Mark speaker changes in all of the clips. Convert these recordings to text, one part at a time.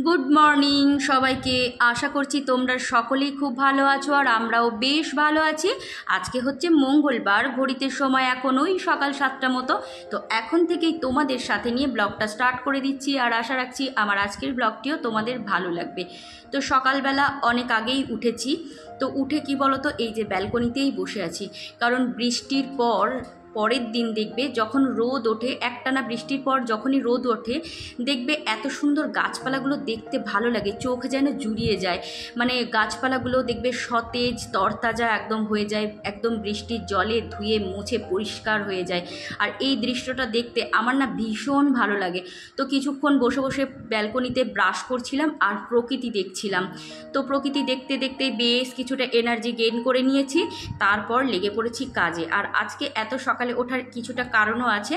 Speaker 1: Good morning সবাইকে। আশা করছি তোমরা সকলেই খুব ভালো আছো আর আমরাও বেশ ভালো আছি। আজকে হচ্ছে মঙ্গলবার, ঘড়িতে সময় এখন ওই সকাল 7টা মতো। তো এখন থেকেই তোমাদের সাথে নিয়ে ব্লগটা স্টার্ট করে দিচ্ছি আর আশা রাখছি আমার আজকের ব্লগটিও তোমাদের ভালো লাগবে। তো সকালবেলা অনেক আগেই উঠেছি। তো উঠে কি বলো তো, এই যে ব্যালকনিতেই বসে আছি, কারণ বৃষ্টির পরের দিন দেখবে যখন রোদ ওঠে, একটানা বৃষ্টির পর যখনই রোদ ওঠে দেখবে এত সুন্দর গাছপালাগুলো দেখতে ভালো লাগে, চোখ যেন জুড়িয়ে যায়। মানে গাছপালাগুলো দেখবে সতেজ তরতাজা একদম হয়ে যায়, একদম বৃষ্টির জলে ধুয়ে মুছে পরিষ্কার হয়ে যায়। আর এই দৃশ্যটা দেখতে আমার না ভীষণ ভালো লাগে। তো কিছুক্ষণ বসে বসে ব্যালকনিতে ব্রাশ করছিলাম আর প্রকৃতি দেখছিলাম। তো প্রকৃতি দেখতে দেখতে বেশ কিছুটা এনার্জি গেইন করে নিয়েছি, তারপর লেগে পড়েছি কাজে। আর আজকে এত সকালে ওঠার কিছুটা কারণও আছে।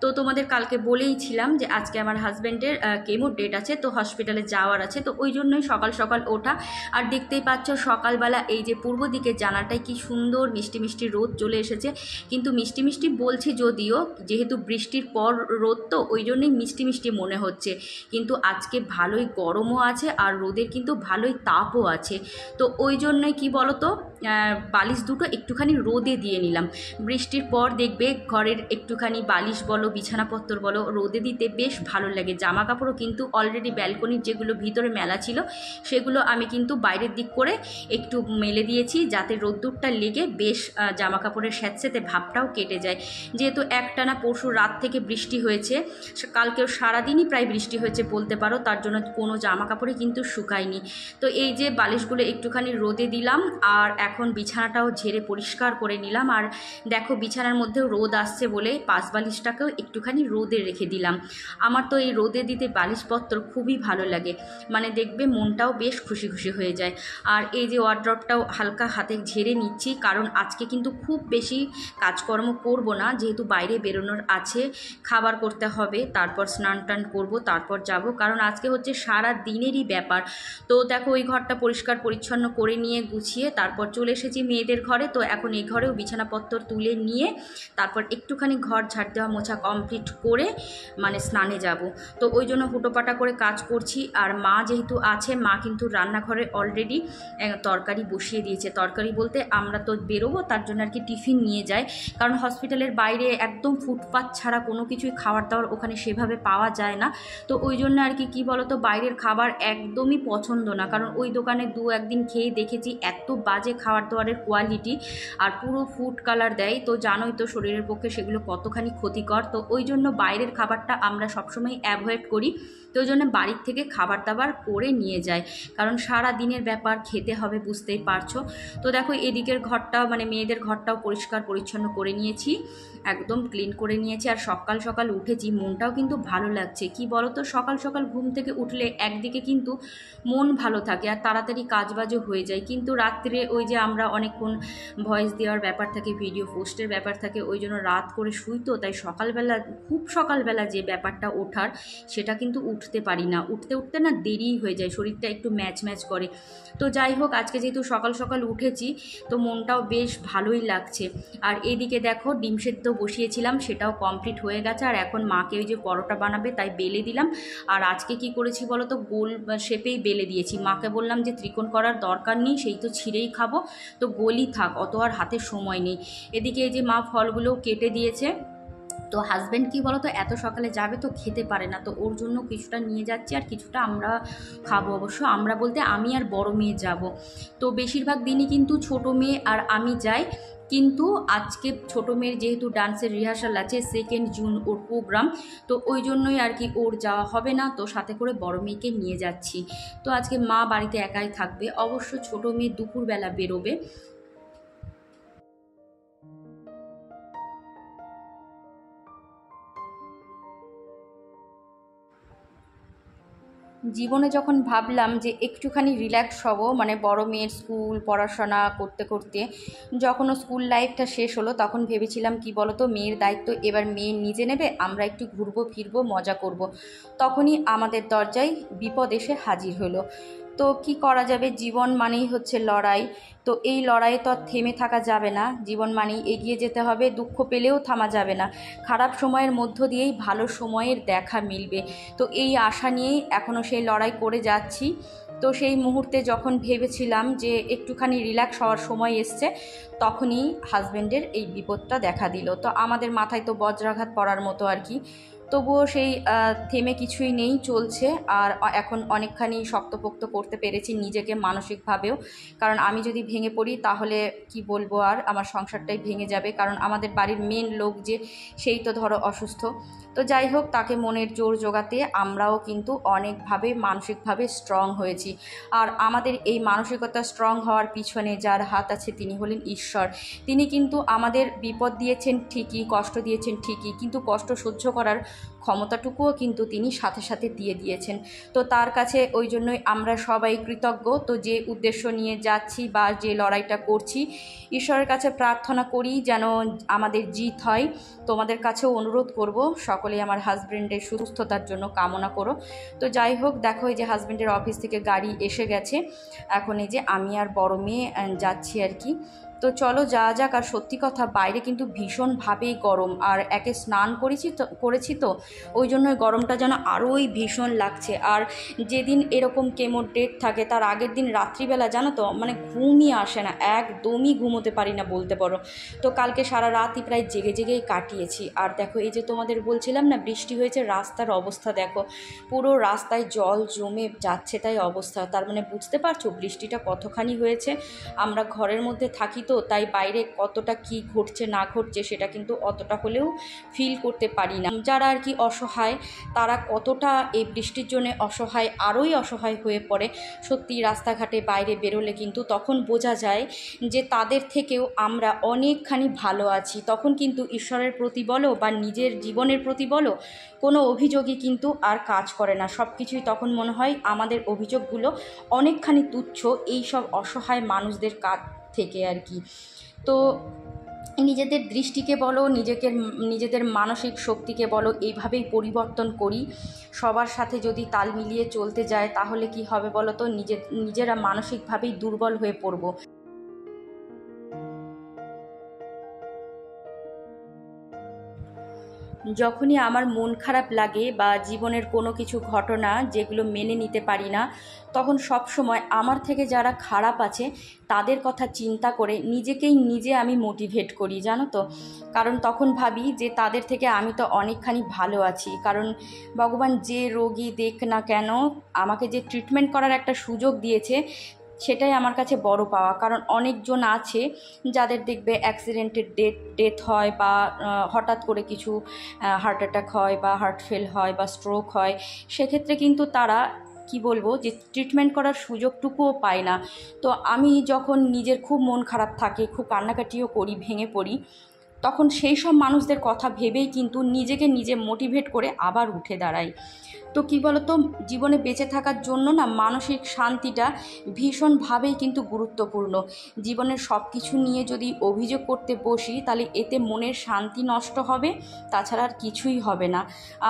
Speaker 1: তো তোমাদের কালকে বলেইছিলাম যে আজকে আমার হাজব্যান্ডের কেমো ডেট আছে, তো হসপিটালে যাওয়ার আছে, তো ওই জন্যই সকাল সকাল ওঠা। আর দেখতেই পাচ্ছ সকালবেলা এই যে পূর্ব দিকের জানালাটায় কি সুন্দর মিষ্টি মিষ্টি রোদ চলে এসেছে। কিন্তু মিষ্টি মিষ্টি বলছি যদিও, যেহেতু বৃষ্টির পর রোদ তো ওই জন্যই মিষ্টি মিষ্টি মনে হচ্ছে, কিন্তু আজকে ভালোই গরমও আছে আর রোদের কিন্তু ভালোই তাপও আছে। তো ওই জন্যই কি বলো তো, বালিশ দুটো একটুখানি রোদে দিয়ে নিলাম। বৃষ্টির পর দেখবে ঘরের একটুখানি বালিশ বলো বিছানাপত্র বলো রোদে দিতে বেশ ভালো লাগে। জামা কাপড়ও কিন্তু অলরেডি ব্যালকনির যেগুলো ভিতরে মেলা ছিল সেগুলো আমি কিন্তু বাইরের দিক করে একটু মেলে দিয়েছি, যাতে রোদ্দুরটা লেগে বেশ জামা কাপড়ের স্যাঁতস্যাঁতে ভাবটাও কেটে যায়। যেহেতু একটানা পরশু রাত থেকে বৃষ্টি হয়েছে, কালকেও সারাদিনই প্রায় বৃষ্টি হয়েছে বলতে পারো, তার জন্য কোনো জামা কাপড়ই কিন্তু শুকায়নি। তো এই যে বালিশগুলো একটুখানি রোদে দিলাম আর এখন বিছানাটাও ঝেড়ে পরিষ্কার করে নিলাম। আর দেখো বিছানার মধ্যেও রোদ আসছে বলে পাশ বালিশটাকেও একটুখানি রোদে রেখে দিলাম। আমার তো এই রোদে দিতে বালিশপত্র খুবই ভালো লাগে, মানে দেখবে মনটাও বেশ খুশি খুশি হয়ে যায়। আর এই যে ওয়ার্ড্রপটাও হালকা হাতে ঝেড়ে নিচ্ছি, কারণ আজকে কিন্তু খুব বেশি কাজকর্ম করব না, যেহেতু বাইরে বেরোনোর আছে, খাবার করতে হবে, তারপর স্নান টান করবো, তারপর যাব, কারণ আজকে হচ্ছে সারা দিনেরই ব্যাপার। তো দেখো ওই ঘরটা পরিষ্কার পরিচ্ছন্ন করে নিয়ে গুছিয়ে তারপর চলে এসেছি মেয়েদের ঘরে। তো এখন এই ঘরেও বিছানাপত্র তুলে নিয়ে তারপর একটুখানি ঘর ঝাড় দেওয়া মোছা কমপ্লিট করে মানে স্নানে যাব। তো ওই জন্য হুটোপাটা করে কাজ করছি। আর মা যেহেতু আছে, মা কিন্তু রান্নাঘরে অলরেডি তরকারি বসিয়ে দিয়েছে। তরকারি বলতে আমরা তো বেরোবো, তার জন্য আর কি টিফিন নিয়ে যায়, কারণ হসপিটালের বাইরে একদম ফুটপাত ছাড়া কোনো কিছুই খাবার দাবার ওখানে সেভাবে পাওয়া যায় না। তো ওই জন্য আর কি বলো তো, বাইরের খাবার একদমই পছন্দ না, কারণ ওই দোকানে দু একদিন খেয়ে দেখেছি এত বাজে খাবার দাবারের কোয়ালিটি আর পুরো ফুড কালার দেয়। তো জানোই তো শরীরের পক্ষে সেগুলো কতখানি ক্ষতিকর। তো ওই জন্য বাইরের খাবারটা আমরা সবসময় অ্যাভয়েড করি। তো ওই জন্য বাড়ির থেকে খাবার দাবার করে নিয়ে যায়, কারণ সারা দিনের ব্যাপার খেতে হবে, বুঝতেই পারছো। তো দেখো এদিকের ঘরটাও মানে মেয়েদের ঘরটাও পরিষ্কার পরিচ্ছন্ন করে নিয়েছি, একদম ক্লিন করে নিয়েছি। আর সকাল সকাল উঠেছি, মনটাও কিন্তু ভালো লাগছে। কি বলো তো, সকাল সকাল ঘুম থেকে উঠলে একদিকে কিন্তু মন ভালো থাকে আর তাড়াতাড়ি কাজবাজও হয়ে যায়, কিন্তু রাত্রে ওই যে আমরা অনেকক্ষণ ভয়েস দেওয়ার ব্যাপার থাকে, ভিডিও পোস্টের ব্যাপার থাকে, ওই জন্য রাত করে শুই। তো তাই সকালবেলা খুব সকালবেলা যে ব্যাপারটা ওঠার, সেটা কিন্তু উঠতে পারি না, উঠতে উঠতে না দেরি হয়ে যায়, শরীরটা একটু ম্যাচ ম্যাচ করে। তো যাই হোক, আজকে যেহেতু সকাল সকাল উঠেছি তো মনটাও বেশ ভালোই লাগছে। আর এদিকে দেখো ডিম সেদ্ধ বসিয়েছিলাম, সেটাও কমপ্লিট হয়ে গেছে। আর এখন মাকে ওই যে পরোটা বানাবে তাই বেলে দিলাম। আর আজকে কি করেছি বলো তো, গোল শেপেই বেলে দিয়েছি। মাকে বললাম যে ত্রিকোণ করার দরকার নেই, সেই তো ছিঁড়েই খাবো, তো গোলই থাক, অত আর হাতে সময় নেই। এদিকে এই যে মা ফলগুলোও কেটে দিয়েছে। তো হাজব্যান্ড কি বলো তো, এত সকালে যাবে তো খেতে পারে না, তো ওর জন্য কিছুটা নিয়ে যাচ্ছি আর কিছুটা আমরা খাবো। অবশ্য আমরা বলতে আমি আর বড় মেয়ে যাব। তো বেশিরভাগ দিনই কিন্তু ছোট মেয়ে আর আমি যাই, কিন্তু আজকে ছোটো মেয়ের যেহেতু ডান্সের রিহার্সাল আছে, 2 জুন ওর প্রোগ্রাম, তো ওই জন্যই আর কি ওর যাওয়া হবে না, তো সাথে করে বড় মেয়েকে নিয়ে যাচ্ছি। তো আজকে মা বাড়িতে একাই থাকবে, অবশ্য ছোটো মেয়ে দুপুরবেলা বেরোবে। জীবনে যখন ভাবলাম যে একটুখানি রিল্যাক্স হব, মানে বড় মেয়ের স্কুল পড়াশোনা করতে করতে যখন ও স্কুল লাইফটা শেষ হলো, তখন ভেবেছিলাম কি বলো তো, মেয়ের দায়িত্ব এবার মেয়ে নিজে নেবে, আমরা একটু ঘুরবো ফিরবো মজা করব। তখনই আমাদের দরজায় বিপদ এসে হাজির হলো। তো কি করা যাবে, জীবন মানেই হচ্ছে লড়াই। তো এই লড়াইয়ে তো আর থেমে থাকা যাবে না, জীবন মানেই এগিয়ে যেতে হবে, দুঃখ পেলেও থামা যাবে না, খারাপ সময়ের মধ্য দিয়েই ভালো সময়ের দেখা মিলবে। তো এই আশা নিয়েই এখনও সেই লড়াই করে যাচ্ছি। তো সেই মুহূর্তে যখন ভেবেছিলাম যে একটুখানি রিল্যাক্স হওয়ার সময় এসছে, তখনই হাজব্যান্ডের এই বিপদটা দেখা দিল। তো আমাদের মাথায় তো বজ্রাঘাত পড়ার মতো আর কি। তবুও সেই থেমে কিছুই নেই, চলছে। আর এখন অনেকখানি শক্তপোক্ত করতে পেরেছি নিজেকে মানসিকভাবেও, কারণ আমি যদি ভেঙে পড়ি তাহলে কি বলবো, আর আমার সংসারটাই ভেঙে যাবে, কারণ আমাদের বাড়ির মেন লোক যে, সেই তো ধরো অসুস্থ। তো যাই হোক, তাকে মনের জোর জোগাতে আমরাও কিন্তু অনেকভাবে মানসিকভাবে স্ট্রং হয়েছি। আর আমাদের এই মানসিকতা স্ট্রং হওয়ার পিছনে যার হাত আছে তিনি হলেন ঈশ্বর। তিনি কিন্তু আমাদের বিপদ দিয়েছেন ঠিকই, কষ্ট দিয়েছেন ঠিকই, কিন্তু কষ্ট সহ্য করার ক্ষমতাটুকুও কিন্তু তিনি সাথে সাথে দিয়ে দিয়েছেন। তো তার কাছে ওই জন্যই আমরা সবাই কৃতজ্ঞ। তো যে উদ্দেশ্য নিয়ে যাচ্ছি বা যে লড়াইটা করছি, ঈশ্বরের কাছে প্রার্থনা করি যেন আমাদের জিত হয়। তোমাদের কাছেও অনুরোধ করব, সকলেই আমার হাজব্যান্ডের সুস্থতার জন্য কামনা করো। তো যাই হোক, দেখো এই যে হাজব্যান্ডের অফিস থেকে গাড়ি এসে গেছে, এখন এই যে আমি আর বড় মেয়ে যাচ্ছি আর কি। তো চলো যাওয়া যাক। আর সত্যি কথা, বাইরে কিন্তু ভীষণভাবেই গরম, আর একে স্নান করেছি তো ওই জন্য গরমটা যেন আরোই ভীষণ লাগছে। আর যেদিন এরকম কেমোর ডেট থাকে তার আগের দিন রাত্রিবেলা জানো তো, মানে ঘুমই আসে না, একদমই ঘুমোতে পারি না বলতে পারো। তো কালকে সারা রাতই প্রায় জেগে জেগেই কাটিয়েছি। আর দেখো এই যে তোমাদের বলছিলাম না বৃষ্টি হয়েছে, রাস্তার অবস্থা দেখো, পুরো রাস্তায় জল জমে যাচ্ছে, তাই অবস্থা। তার মানে বুঝতে পারছো বৃষ্টিটা কতখানি হয়েছে। আমরা ঘরের মধ্যে থাকি তো, তাই বাইরে কতটা কি ঘটছে না ঘটছে সেটা কিন্তু অতটা হলেও ফিল করতে পারি না। যারা আর কি অসহায়, তারা কতটা এই বৃষ্টির জন্য অসহায়, আরোই অসহায় হয়ে পড়ে। সত্যি রাস্তাঘাটে বাইরে বেরোলে কিন্তু তখন বোঝা যায় যে তাদের থেকেও আমরা অনেকখানি ভালো আছি। তখন কিন্তু ঈশ্বরের প্রতি বলো বা নিজের জীবনের প্রতি বলো, কোনো অভিযোগই কিন্তু আর কাজ করে না। সব কিছুই তখন মনে হয় আমাদের অভিযোগগুলো অনেকখানি তুচ্ছ এই সব অসহায় মানুষদের কাছ থেকে আর কি। তো নিজেদের দৃষ্টিকে বলো, নিজেদের মানসিক শক্তিকে বলো, এইভাবেই পরিবর্তন করি। সবার সাথে যদি তাল মিলিয়ে চলতে যায় তাহলে কি হবে বলো তো, নিজেরা মানসিকভাবেই দুর্বল হয়ে পড়বো। যখনই আমার মন খারাপ লাগে বা জীবনের কোনো কিছু ঘটনা যেগুলো মেনে নিতে পারি না, তখন সব সময় আমার থেকে যারা খারাপ আছে তাদের কথা চিন্তা করে নিজে আমি মোটিভেট করি, জানো তো। কারণ তখন ভাবি যে তাদের থেকে আমি তো অনেকখানি ভালো আছি। কারণ ভগবান যে রোগী দেখ না কেন, আমাকে যে ট্রিটমেন্ট করার একটা সুযোগ দিয়েছে, সেটাই আমার কাছে বড় পাওয়া। কারণ অনেকজন আছে যাদের দেখবে অ্যাক্সিডেন্টের ডেথ হয়, বা হঠাৎ করে কিছু হার্ট অ্যাটাক হয় বা হার্ট ফেল হয় বা স্ট্রোক হয়। সেক্ষেত্রে কিন্তু তারা কি বলবো, যে ট্রিটমেন্ট করার সুযোগটুকুও পায় না। তো আমি যখন নিজের খুব মন খারাপ থাকে, খুব কান্নাকাটিও করি, ভেঙে পড়ি, তখন সেই সব মানুষদের কথা ভেবেই কিন্তু নিজে মোটিভেট করে আবার উঠে দাঁড়াই। তো কী বলতো, জীবনে বেঁচে থাকার জন্য না মানসিক শান্তিটা ভীষণভাবেই কিন্তু গুরুত্বপূর্ণ। জীবনের সব কিছু নিয়ে যদি অভিযোগ করতে বসি তাহলে এতে মনের শান্তি নষ্ট হবে, তাছাড়া আর কিছুই হবে না।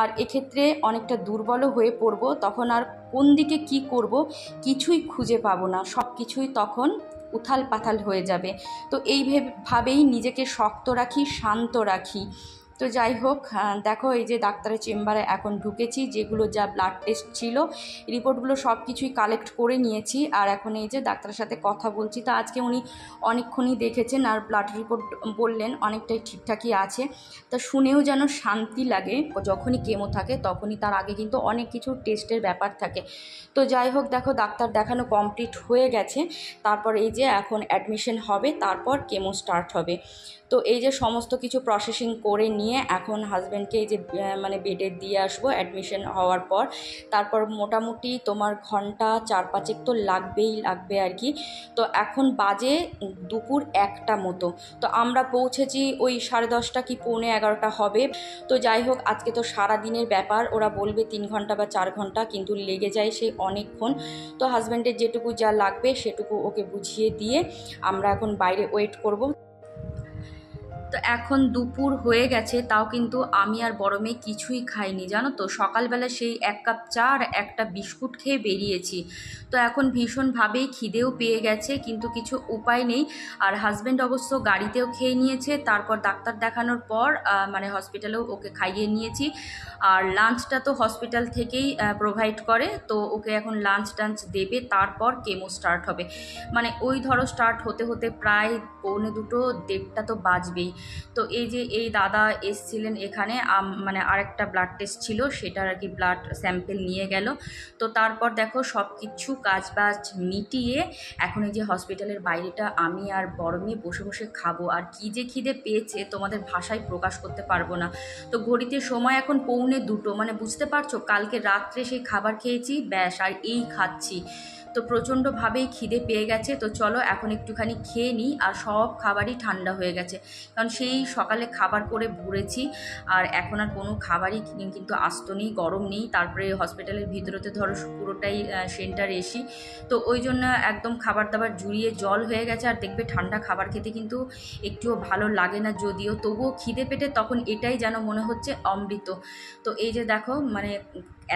Speaker 1: আর এক্ষেত্রে অনেকটা দুর্বলও হয়ে পড়বো, তখন আর কোন দিকে কি করব কিছুই খুঁজে পাবো না, সব কিছুই তখন উথাল পাথাল হয়ে যাবে। তো এইভাবেই নিজেকে শক্ত রাখি, শান্ত রাখি। তো যাই হোক, দেখো এই যে ডাক্তারের চেম্বারে এখন ঢুকেছি, যেগুলো যা ব্লাড টেস্ট ছিল রিপোর্টগুলো সব কিছুই কালেক্ট করে নিয়েছি। আর এখন এই যে ডাক্তারের সাথে কথা বলছি। তো আজকে উনি অনেকক্ষণই দেখেছেন, আর ব্লাড রিপোর্ট বললেন অনেকটাই ঠিকঠাকই আছে। তা শুনেও যেন শান্তি লাগে। যখনই কেমো থাকে তখনই, তার আগে কিন্তু অনেক কিছু টেস্টের ব্যাপার থাকে। তো যাই হোক, দেখো ডাক্তার দেখানো কমপ্লিট হয়ে গেছে। তারপর এই যে এখন অ্যাডমিশন হবে, তারপর কেমো স্টার্ট হবে। তো এই যে সমস্ত কিছু প্রসেসিং করে নিয়ে এখন হাজব্যান্ডকে এই যে মানে বেডে দিয়ে আসবো অ্যাডমিশন হওয়ার পর। তারপর মোটামুটি তোমার ঘন্টা 4-5 তো লাগবে আর কি। তো এখন বাজে দুপুর 1টা মতো। তো আমরা পৌঁছেছি ওই 10:30 কি 11:45 হবে। তো যাই হোক, আজকে তো সারা দিনের ব্যাপার, ওরা বলবে 3 ঘন্টা বা 4 ঘন্টা, কিন্তু লেগে যায় সেই অনেকক্ষণ। তো হাজব্যান্ডের যেটুকু যা লাগবে সেটুকু ওকে বুঝিয়ে দিয়ে আমরা এখন বাইরে ওয়েট করব। তো এখন দুপুর হয়ে গেছে, তাও কিন্তু আমি আর বড় মেয়ে কিছুই খাইনি জানো তো। সকালবেলা সেই 1 কাপ চা আর একটা বিস্কুট খেয়ে বেরিয়েছি। তো এখন ভীষণভাবেই খিদেও পেয়ে গেছে, কিন্তু কিছু উপায় নেই। আর হাজব্যান্ড অবশ্য গাড়িতেও খেয়ে নিয়েছে, তারপর ডাক্তার দেখানোর পর মানে হসপিটালেও ওকে খাইয়ে নিয়েছি। আর লাঞ্চটা তো হসপিটাল থেকেই প্রোভাইড করে, তো ওকে এখন লাঞ্চ টাঞ্চ দেবে, তারপর কেমো স্টার্ট হবে। মানে ওই ধরো স্টার্ট হতে হতে প্রায় 1:45 1:30 তো বাজবেই। তো এই যে এই দাদা এসছিলেন এখানে, মানে আরেকটা ব্লাড টেস্ট ছিল, সেটার আর কি ব্লাড স্যাম্পেল নিয়ে গেল। তো তারপর দেখো সব কিছু কাজ বাজ মিটিয়ে এখন এই যে হসপিটালের বাইরেটা আমি আর বড় মেয়ে বসে বসে খাবো। আর কি যে খিদে পেয়েছে তোমাদের ভাষায় প্রকাশ করতে পারবো না। তো ঘড়িতে সময় এখন 1:45, মানে বুঝতে পারছো কালকে রাত্রে সেই খাবার খেয়েছি ব্যাস, আর এই খাচ্ছি। তো প্রচণ্ডভাবেই খিদে পেয়ে গেছে। তো চলো এখন একটুখানি খেয়ে নিই। আর সব খাবারই ঠান্ডা হয়ে গেছে, কারণ সেই সকালে খাবার করে ভরেছি, আর এখন আর কোনো খাবারই কিন্তু আস্ত নেই, গরম নেই। তারপরে হসপিটালের ভিতরেতে ধরো পুরোটাই সেন্টার এসি, তো ওই জন্য একদম খাবার দাবার জুড়িয়ে জল হয়ে গেছে। আর দেখবে ঠান্ডা খাবার খেতে কিন্তু একটুও ভালো লাগে না, যদিও তবুও খিদে পেটে তখন এটাই যেন মনে হচ্ছে অমৃত। তো এই যে দেখো মানে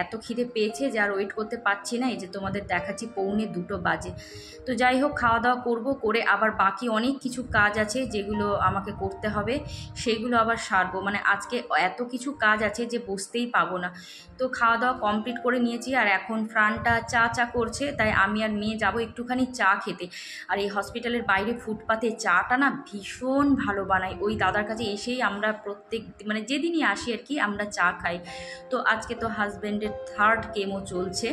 Speaker 1: এত খিদে পেয়েছে যে আর ওয়েট করতে পারছি না। এই যে তোমাদের দেখাচ্ছি 1:45 বাজে। তো যাই হোক, খাওয়া দাওয়া করবো, করে আবার বাকি অনেক কিছু কাজ আছে যেগুলো আমাকে করতে হবে, সেগুলো আবার সারবো। মানে আজকে এত কিছু কাজ আছে যে বসতেই পাবো না। তো খাওয়া দাওয়া কমপ্লিট করে নিয়েছি, আর এখন ফ্রানটা চা চা করছে, তাই আমি আর মেয়ে যাবো একটুখানি চা খেতে। আর এই হসপিটালের বাইরে ফুটপাতে চাটা না ভীষণ ভালো বানায়, ওই দাদার কাছে এসেই আমরা প্রত্যেক মানে যেদিনই আসি আর কি আমরা চা খাই। তো আজকে তো হাজব্যান্ডের 3rd কেমো চলছে,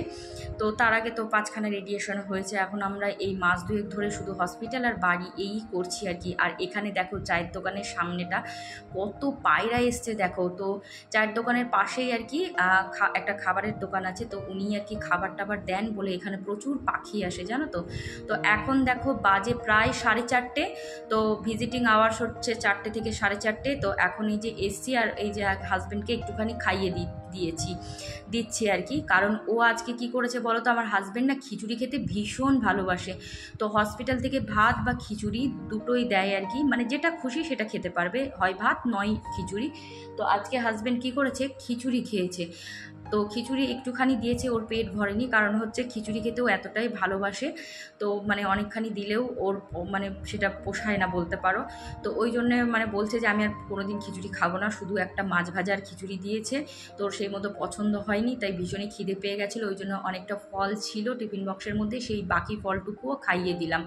Speaker 1: তো তার আগে তো 5খানা রেডিয়েশন হয়েছে। এখন আমরা এই মাস 2 ধরে শুধু হসপিটাল আর বাড়ি এই করছি আর কি। আর এখানে দেখো চায়ের দোকানের সামনেটা কত পায়রা এসছে দেখো। তো চায়ের দোকানের পাশেই আর কি একটা খাবারের দোকান আছে, তো উনি আর কি খাবার টাবার দেন বলে এখানে প্রচুর পাখি আসে জানো তো। তো এখন দেখো বাজে প্রায় 4:30, তো ভিজিটিং আওয়ার্স হচ্ছে 4টে থেকে 4:30। তো এখন এই যে এসছি, আর এই যে হাজব্যান্ডকে একটুখানি খাইয়ে দিচ্ছি আর কি। কারণ ও আজকে কি করেছে বলো তো, আমার হাজব্যান্ড না খিচুড়ি খেতে ভীষণ ভালোবাসে। তো হসপিটাল থেকে ভাত বা খিচুড়ি দুটোই দেয় আর কি, মানে যেটা খুশি সেটা খেতে পারবে, হয় ভাত নয় খিচুড়ি। তো আজকে হাজব্যান্ড কি করেছে, খিচুড়ি খেয়েছে। তো খিচুড়ি একটুখানি দিয়েছে, ওর পেট ভরেনি, কারণ হচ্ছে খিচুড়ি খেতেও এতটাই ভালোবাসে। তো মানে অনেকখানি দিলেও ওর মানে সেটা পোষায় না বলতে পারো। তো ওই জন্যে মানে বলছে যে আমি আর কোনোদিন খিচুড়ি খাবো না, শুধু একটা মাছ ভাজার খিচুড়ি দিয়েছে। তোর সেই মতো পছন্দ হয়নি, তাই ভীষণই খিদে পেয়ে গেছিলো। ওই জন্য অনেকটা ফল ছিল টিফিন বক্সের মধ্যে, সেই বাকি ফলটুকুও খাইয়ে দিলাম।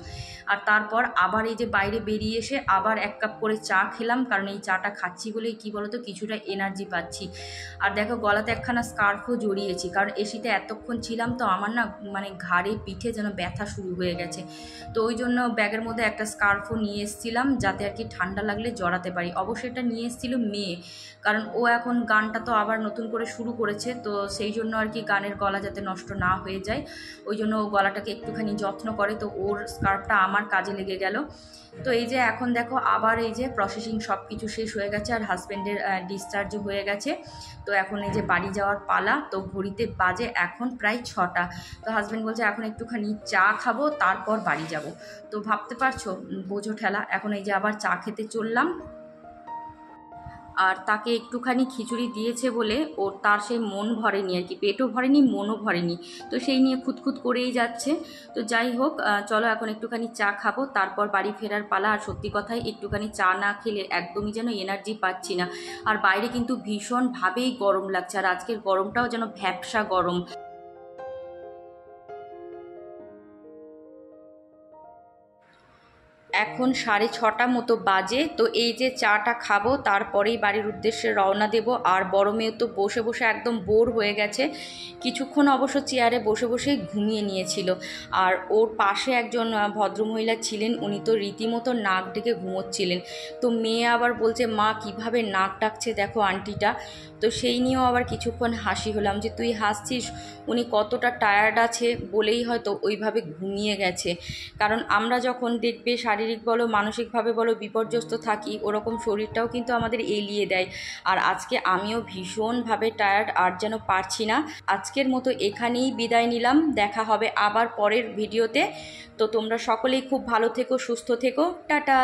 Speaker 1: আর তারপর আবার এই যে বাইরে বেরিয়ে এসে আবার 1 কাপ করে চা খেলাম, কারণ এই চাটা খাচ্ছি বলেই কী বলো তো কিছুটা এনার্জি পাচ্ছি। আর দেখো গলাতে একখানা স্কার্ফও জড়িয়েছি, কারণ এসিতে এতক্ষণ ছিলাম তো আমার না মানে ঘাড়ে পিঠে যেন ব্যথা শুরু হয়ে গেছে। তো ওই জন্য ব্যাগের মধ্যে একটা স্কার্ফও নিয়ে এসেছিলাম, যাতে আর কি ঠান্ডা লাগলে জড়াতে পারি। অবশ্যই এটা নিয়ে এসেছিল মেয়ে, কারণ ও এখন গানটা তো আবার নতুন করে শুরু করেছে, তো সেই জন্য আর কি গানের গলা যাতে নষ্ট না হয়ে যায়, ওই জন্য ও গলাটাকে একটুখানি যত্ন করে। তো ওর স্কার্ফটা আমার কাজে লেগে গেল। তো এই যে এখন দেখো আবার এই যে প্রসেসিং সব কিছু শেষ হয়ে গেছে, আর হাজব্যান্ডের ডিসচার্জও হয়ে গেছে। তো এখন এই যে বাড়ি যাওয়ার পালা। তো ঘড়িতে বাজে এখন প্রায় 6টা। তো হাজব্যান্ড বলছে এখন একটুখানি চা খাবো, তারপর বাড়ি যাব। তো ভাবতে পারছো বোঝো ঠেলা। এখন এই যে আবার চা খেতে চললাম। আর তাকে একটুখানি খিচুড়ি দিয়েছে বলে ওর তার সেই মন ভরেনি আর কি, পেটও ভরেনি মনও ভরেনি, তো সেই নিয়ে খুঁতখুত করেই যাচ্ছে। তো যাই হোক, চলো এখন একটুখানি চা খাবো, তারপর বাড়ি ফেরার পালা। আর সত্যি কথাই একটুখানি চা না খেলে একদমই যেন এনার্জি পাচ্ছি না। আর বাইরে কিন্তু ভীষণভাবেই গরম লাগছে, আর আজকের গরমটাও যেন ভ্যাপসা গরম। এখন 6:30 মতো বাজে। তো এই যে চাটা খাবো, তারপরেই বাড়ির উদ্দেশ্যে রওনা দেব। আর বড় মেয়ে তো বসে বসে একদম বোর হয়ে গেছে, কিছুক্ষণ অবশ্য চেয়ারে বসে বসেই ঘুমিয়ে নিয়েছিল। আর ওর পাশে একজন ভদ্রমহিলা ছিলেন, উনি তো রীতিমতো নাক ডেকে ঘুমোচ্ছিলেন। তো মেয়ে আবার বলছে মা কিভাবে নাক ডাকছে দেখো আন্টিটা। তো সেই নিয়েও আবার কিছুক্ষণ হাসি হলাম যে তুই হাসছিস, উনি কতটা টায়ার্ড আছে বলেই হয়তো ওইভাবে ঘুমিয়ে গেছে। কারণ আমরা যখন দেখবে শারীরিক বলো মানসিকভাবে বলো বিপর্যস্ত থাকি, ওরকম শরীরটাও কিন্তু আমাদের এলিয়ে দেয়। আর আজকে আমিও ভীষণভাবে টায়ার্ড, আর যেন পারছি না। আজকের মতো এখানেই বিদায় নিলাম, দেখা হবে আবার পরের ভিডিওতে। তো তোমরা সকলেই খুব ভালো থেকো, সুস্থ থেকো, টাটা।